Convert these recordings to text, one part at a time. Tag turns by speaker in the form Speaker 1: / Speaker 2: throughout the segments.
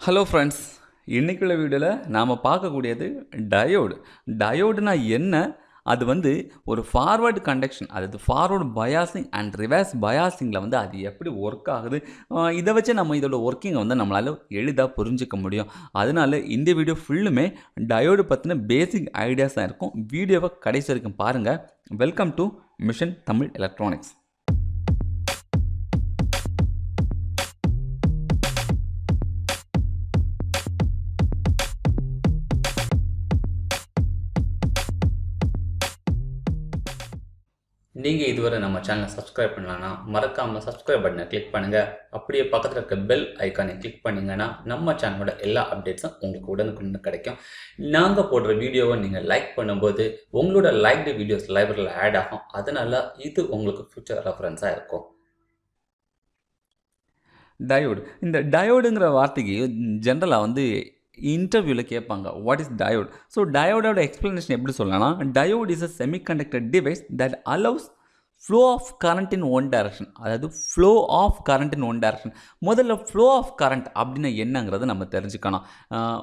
Speaker 1: Hello friends, இன்றைக்குள்ள வீடியோவில் நாம் பார்க்கக்கூடியது டயோடு. டயோடுனா என்ன? அது வந்து ஒரு ஃபார்வர்டு கண்டக்ஷன், அதாவது ஃபார்வர்டு பயாசிங் அண்ட் ரிவர்ஸ் பயாசிங்கில் வந்து அது எப்படி ஒர்க் ஆகுது, இதை வச்சு நம்ம இதோட ஒர்க்கிங்கை வந்து நம்மளால் எளிதாக புரிஞ்சிக்க முடியும். அதனால இந்த வீடியோ ஃபுல்லுமே டயோடு பற்றின பேசிக் ஐடியாஸ் தான் இருக்கும். வீடியோவை கடைசி வரைக்கும் பாருங்கள். Welcome to mission Tamil electronics. நீங்கள் இதுவரை நம்ம சேனலை சப்ஸ்கிரைப் பண்ணலான்னா மறக்காமல் சப்ஸ்கிரைப் பட்டனை கிளிக் பண்ணுங்கள். அப்படியே பக்கத்தில் இருக்க பெல் ஐக்கானை கிளிக் பண்ணிங்கன்னா நம்ம சேனலோட எல்லா அப்டேட்ஸும் உங்களுக்கு உடனுக்குன்னு கிடைக்கும். நாங்கள் போடுற வீடியோவை நீங்கள் லைக் பண்ணும்போது உங்களோட லைக்டு வீடியோஸ் லைப்ரரியில் ஆட் ஆகும். அதனால் இது உங்களுக்கு ஃபியூச்சர் ரெஃபரன்ஸாக இருக்கும். டயோடு, இந்த டயோடுங்கிற வார்த்தைக்கு ஜென்ரலாக வந்து இன்டர்வியூவில் கேட்பாங்க, வாட் இஸ் டயோட்? ஸோ டயோடோட எக்ஸ்ப்ளனேஷன் எப்படி சொல்லலாம்? Diode is a semiconductor device that allows flow of current in one direction. அதாவது flow of current in one direction. முதல்ல ஃப்ளோ ஆஃப் கரண்ட் அப்படின்னா என்னங்கிறத நம்ம தெரிஞ்சுக்கணும்.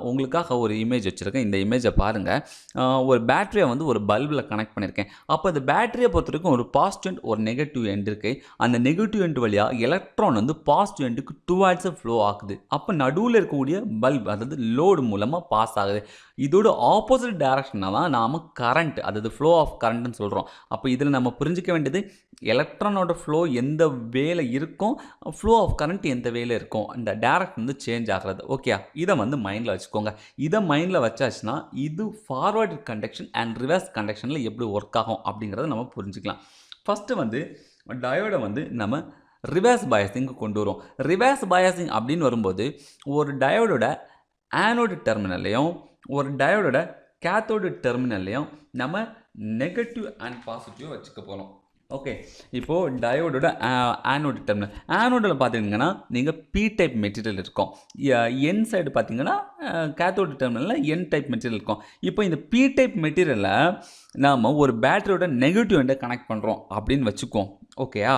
Speaker 1: உங்களுக்காக ஒரு இமேஜ் வச்சுருக்கேன். இந்த இமேஜை பாருங்கள். ஒரு பேட்டரியை வந்து ஒரு பல்பில் கனெக்ட் பண்ணியிருக்கேன். அப்போ அந்த பேட்டரியை பொறுத்த வரைக்கும் ஒரு பாசிட்டிவ் எண்ட் ஒரு நெகட்டிவ் எண்ட் இருக்குது. அந்த நெகட்டிவ் எண்ட் வழியாக எலக்ட்ரான் வந்து பாசிட்டிவ் எண்டுக்கு டுவார்ட்ஸை ஃப்ளோ ஆகுது. அப்போ நடுவில் இருக்கக்கூடிய பல்ப், அதாவது லோடு மூலமாக பாஸ் ஆகுது. இதோட ஆப்போசிட் டைரக்ஷனாக தான் நாம் கரண்ட், அதாவது ஃப்ளோ ஆஃப் கரண்ட்னு சொல்கிறோம். அப்போ இதில் நம்ம புரிஞ்சிக்க வேண்டியது, எலக்ட்ரானோட ஃப்ளோ எந்த வேலை இருக்கும், ஃப்ளோ ஆஃப் கரண்ட் எந்த வேலை இருக்கும், இந்த டைரக்ஷன் வந்து சேஞ்ச் ஆகிறது. ஓகே, இதை வந்து மைண்டில் வச்சுக்கோங்க. இதை மைண்டில் வச்சாச்சுன்னா இது ஃபார்வர்டு கண்டக்ஷன் அண்ட் ரிவர்ஸ் கண்டக்ஷனில் எப்படி ஒர்க் ஆகும் அப்படிங்கிறத நம்ம புரிஞ்சுக்கலாம். ஃபஸ்ட்டு வந்து டயோடை வந்து நம்ம ரிவர்ஸ் பயாசிங்க்கு கொண்டு வரும். ரிவர்ஸ் பயாசிங் அப்படின்னு வரும்போது ஒரு டயோடோட ஆனோடு டெர்மினல்லையும் ஒரு டயோடோட கேத்தோடு டெர்மினல்லையும் நம்ம நெகட்டிவ் அண்ட் பாசிட்டிவ் வச்சுக்க போகிறோம். ஓகே, இப்போது டயோடோட ஆனோடு டெர்மினல், ஆனோடில் பார்த்தீங்கன்னா நீங்கள் பி டைப் மெட்டீரியல் இருக்கும். என் சைடு பார்த்தீங்கன்னா கேத்தோடு டெர்மினலில் என் டைப் மெட்டீரியல் இருக்கும். இப்போ இந்த பி டைப் மெட்டீரியலை நாம் ஒரு பேட்டரியோட நெகட்டிவ் எண்டை கனெக்ட் பண்ணுறோம் அப்படின்னு வச்சுக்குவோம். ஓகேயா?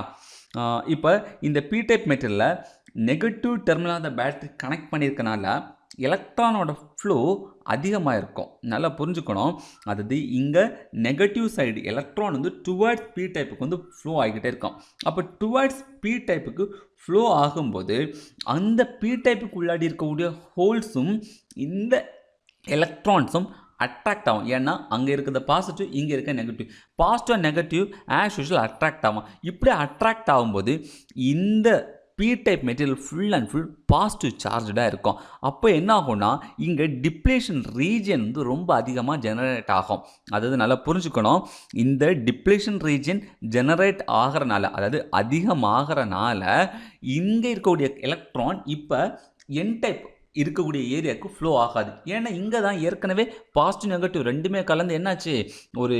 Speaker 1: இப்போ இந்த பி டைப் மெட்டீரியலில் நெகட்டிவ் டெர்மினல் அந்த பேட்டரி கனெக்ட் பண்ணியிருக்கனால எலக்ட்ரானோட ஃப்ளோ அதிகமாக இருக்கும். நல்லா புரிஞ்சுக்கணும். அதாவது இங்கே நெகட்டிவ் சைடு எலக்ட்ரான் வந்து டுவர்ட்ஸ் பி டைப்புக்கு வந்து ஃப்ளோ ஆகிக்கிட்டே இருக்கும். அப்போ டுவர்ட்ஸ் பி டைப்புக்கு ஃப்ளோ ஆகும்போது அந்த பி டைப்புக்கு உள்ளாடி இருக்கக்கூடிய ஹோல்ஸும் இந்த எலக்ட்ரான்ஸும் அட்ராக்ட் ஆகும். ஏன்னா அங்கே இருக்கிற பாசிட்டிவ், இங்கே இருக்க negative. Positive negative as usual attract ஆகும். இப்படி அட்ராக்ட் ஆகும்போது இந்த P type material full and full positive சார்ஜாக இருக்கும். அப்போ என்ன ஆகும்னா இங்கே டிப்ளேஷன் ரீஜன் வந்து ரொம்ப அதிகமாக ஜெனரேட் ஆகும். அதாவது நல்லா புரிஞ்சுக்கணும். இந்த டிப்ளேஷன் ரீஜன் ஜெனரேட் ஆகிறனால, அதாவது அதிகமாகறனால இங்கே இருக்கக்கூடிய எலக்ட்ரான் இப்போ என் டைப் இருக்கக்கூடிய ஏரியாவுக்கு ஃப்ளோ ஆகாது. ஏன்னா இங்கே தான் ஏற்கனவே பாசிட்டிவ் நெகட்டிவ் ரெண்டுமே கலந்து என்னாச்சு, ஒரு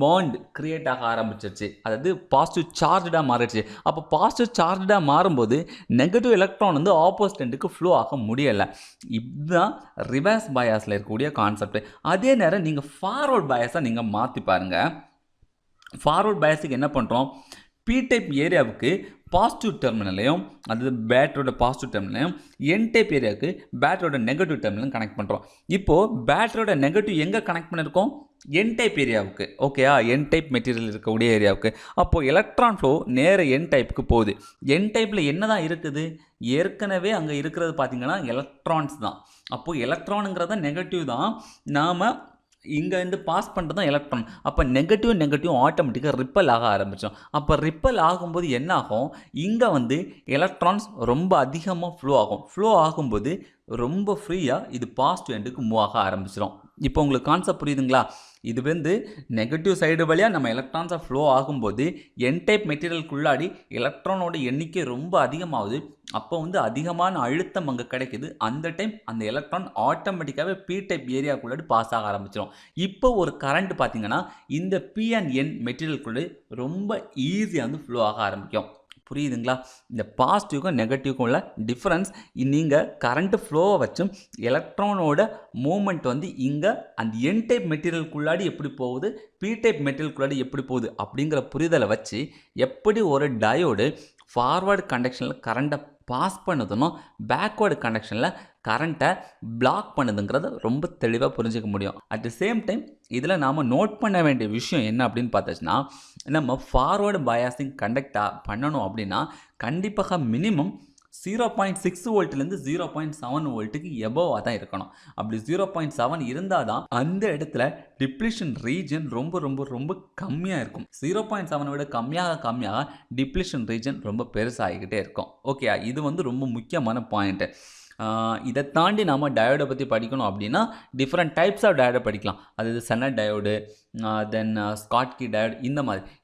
Speaker 1: பாண்ட் க்ரியேட் ஆக ஆரம்பிச்சிருச்சு. அதாவது பாசிட்டிவ் சார்ஜாக மாறிடுச்சு. அப்போ பாசிட்டிவ் சார்ஜாக மாறும்போது நெகட்டிவ் எலக்ட்ரான் வந்து ஆப்போசிட் எண்டுக்கு ஃப்ளோ ஆக முடியலை. இதுதான் ரிவர்ஸ் பயாஸில் இருக்கக்கூடிய கான்செப்ட். அதே நேரம் நீங்கள் ஃபார்வர்ட் பயாஸாக நீங்கள் மாற்றி பாருங்கள். ஃபார்வர்ட் பயாஸுக்கு என்ன பண்ணுறோம், பி டைப் ஏரியாவுக்கு பாசிட்டிவ் டெர்மினலையும், அதாவது பேட்டரியோட பாசிட்டிவ் டெர்மினலையும், என் டைப் ஏரியாவுக்கு பேட்டரியோட நெகட்டிவ் டெர்மினலையும் கனெக்ட் பண்ணுறோம். இப்போது பேட்டரியோட நெகட்டிவ் எங்கே கனெக்ட் பண்ணியிருக்கோம், என் டைப் ஏரியாவுக்கு. ஓகேயா? என் டைப் மெட்டீரியல் இருக்கக்கூடிய ஏரியாவுக்கு. அப்போது எலக்ட்ரான் ஃப்ளோ நேர என் டைப்புக்கு போகுது. என் டைப்பில் என்ன தான் இருக்குது, ஏற்கனவே அங்கே இருக்கிறது பார்த்திங்கன்னா எலக்ட்ரான்ஸ் தான். அப்போது எலக்ட்ரானுங்கிறத நெகட்டிவ் தான், நாம் இங்கே வந்து பாஸ் பண்ணுறது தான் எலக்ட்ரான். அப்போ நெகட்டிவ் ஆட்டோமேட்டிக்காக ரிப்பல் ஆக ஆரம்பித்தோம். அப்போ ரிப்பல் ஆகும்போது என்ன ஆகும், இங்கே வந்து எலக்ட்ரான்ஸ் ரொம்ப அதிகமாக ஃப்ளோ ஆகும். ஃப்ளோ ஆகும்போது ரொம்ப ஃப்ரீயாக இது பாசிட்டிவ் எண்டுக்கு மூவ் ஆக ஆரம்பிச்சிடும். இப்போ உங்களுக்கு கான்செப்ட் புரியுதுங்களா? இது வந்து நெகட்டிவ் சைடு வழியாக நம்ம எலக்ட்ரான்ஸாக ஃப்ளோ ஆகும்போது என் டைப் மெட்டீரியலுக்குள்ளாடி எலக்ட்ரானோட எண்ணிக்கை ரொம்ப அதிகமாகுது. அப்போ வந்து அதிகமான அழுத்தம் அங்கே கிடைக்குது. அந்த டைம் அந்த எலக்ட்ரான் ஆட்டோமேட்டிக்காகவே பி டைப் ஏரியாக்குள்ளாடி பாஸ் ஆக ஆரம்பிச்சிடும். இப்போ ஒரு கரண்ட் பார்த்திங்கன்னா இந்த பி அண்ட் என் மெட்டீரியலுக்குள்ளே ரொம்ப ஈஸியாக வந்து ஃப்ளோ ஆக ஆரம்பிக்கும். புரியுதுங்களா? இந்த பாசிட்டிவ்க்கும் நெகட்டிவ்க்கும் உள்ள டிஃப்ரென்ஸ், நீங்கள் கரண்ட் ஃப்ளோவை வச்சும் எலக்ட்ரானோட மூமெண்ட் வந்து இங்கே அந்த என் டைப் மெட்டீரியலுக்குள்ளாடி எப்படி போகுது, பி டைப் மெட்டீரியலுக்குள்ளாடி எப்படி போகுது அப்படிங்கிற புரிதலை வச்சு எப்படி ஒரு டயோடு ஃபார்வர்டு கண்டக்ஷனில் கரண்ட்டை பாஸ் பண்ணுதுன்னா பேக்வேர்டு கண்டக்ஷனில் கரண்ட்டை பிளாக் பண்ணுதுங்கிறத ரொம்ப தெளிவாக புரிஞ்சிக்க முடியும். அட் த சேம் டைம் இதில் நாம் நோட் பண்ண வேண்டிய விஷயம் என்ன அப்படின்னு பார்த்தாச்சுன்னா, நம்ம ஃபார்வர்டு பயாசிங் கண்டக்டாக பண்ணணும் அப்படின்னா கண்டிப்பாக மினிமம் 0.6 வோல்ட்லேருந்து 0.7 வோல்ட்டுக்கு எபோவாக தான் இருக்கணும். அப்படி 0.7 இருந்தால் தான் அந்த இடத்துல டிப்ளிஷன் ரீஜன் ரொம்ப ரொம்ப ரொம்ப கம்மியாக இருக்கும். 0.7 விட கம்மியாக டிப்ளிஷன் ரீஜன் ரொம்ப பெருசாகிக்கிட்டே இருக்கும். ஓகே, இது வந்து ரொம்ப முக்கியமான பாயிண்ட்டு. இதை தாண்டி நம்ம டயோடை பற்றி படிக்கணும் அப்படின்னா டிஃப்ரெண்ட் டைப்ஸ் ஆஃப் டயோடை படிக்கலாம். அது செனட் டயோடு, தென் ஸ்காட்கி டயோடு,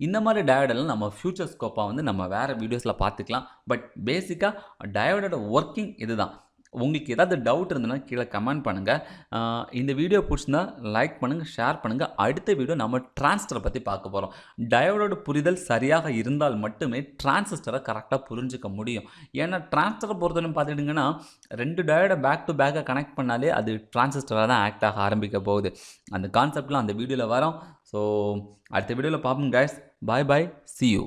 Speaker 1: இந்த மாதிரி டயோடெல்லாம் நம்ம ஃபியூச்சர் ஸ்கோப்பாக வந்து நம்ம வேறு வீடியோஸில் பார்த்துக்கலாம். பட் பேசிக்காக டயோடோட ஒர்க்கிங் இதுதான். உங்களுக்கு ஏதாவது டவுட் இருந்ததுன்னா கீழே கமெண்ட் பண்ணுங்கள். இந்த வீடியோ பிடிச்சிருந்தா லைக் பண்ணுங்கள், ஷேர் பண்ணுங்கள். அடுத்த வீடியோ நம்ம டிரான்சிஸ்டரை பற்றி பார்க்க போகிறோம். டயோடோட புரிதல் சரியாக இருந்தால் மட்டுமே டிரான்சிஸ்டரை கரெக்டாக புரிஞ்சிக்க முடியும். ஏன்னா டிரான்சிஸ்டரை பொறுத்தவரைக்கும் பார்த்துக்கிட்டிங்கன்னா 2 டயோடை பேக் டு பேக்காக கனெக்ட் பண்ணாலே அது டிரான்சிஸ்டராக தான் ஆக்ட் ஆக ஆரம்பிக்க போகுது. அந்த கான்செப்ட்லாம் அந்த வீடியோவில் வரோம். ஸோ அடுத்த வீடியோவில் பார்ப்போம் guys. Bye bye, see you.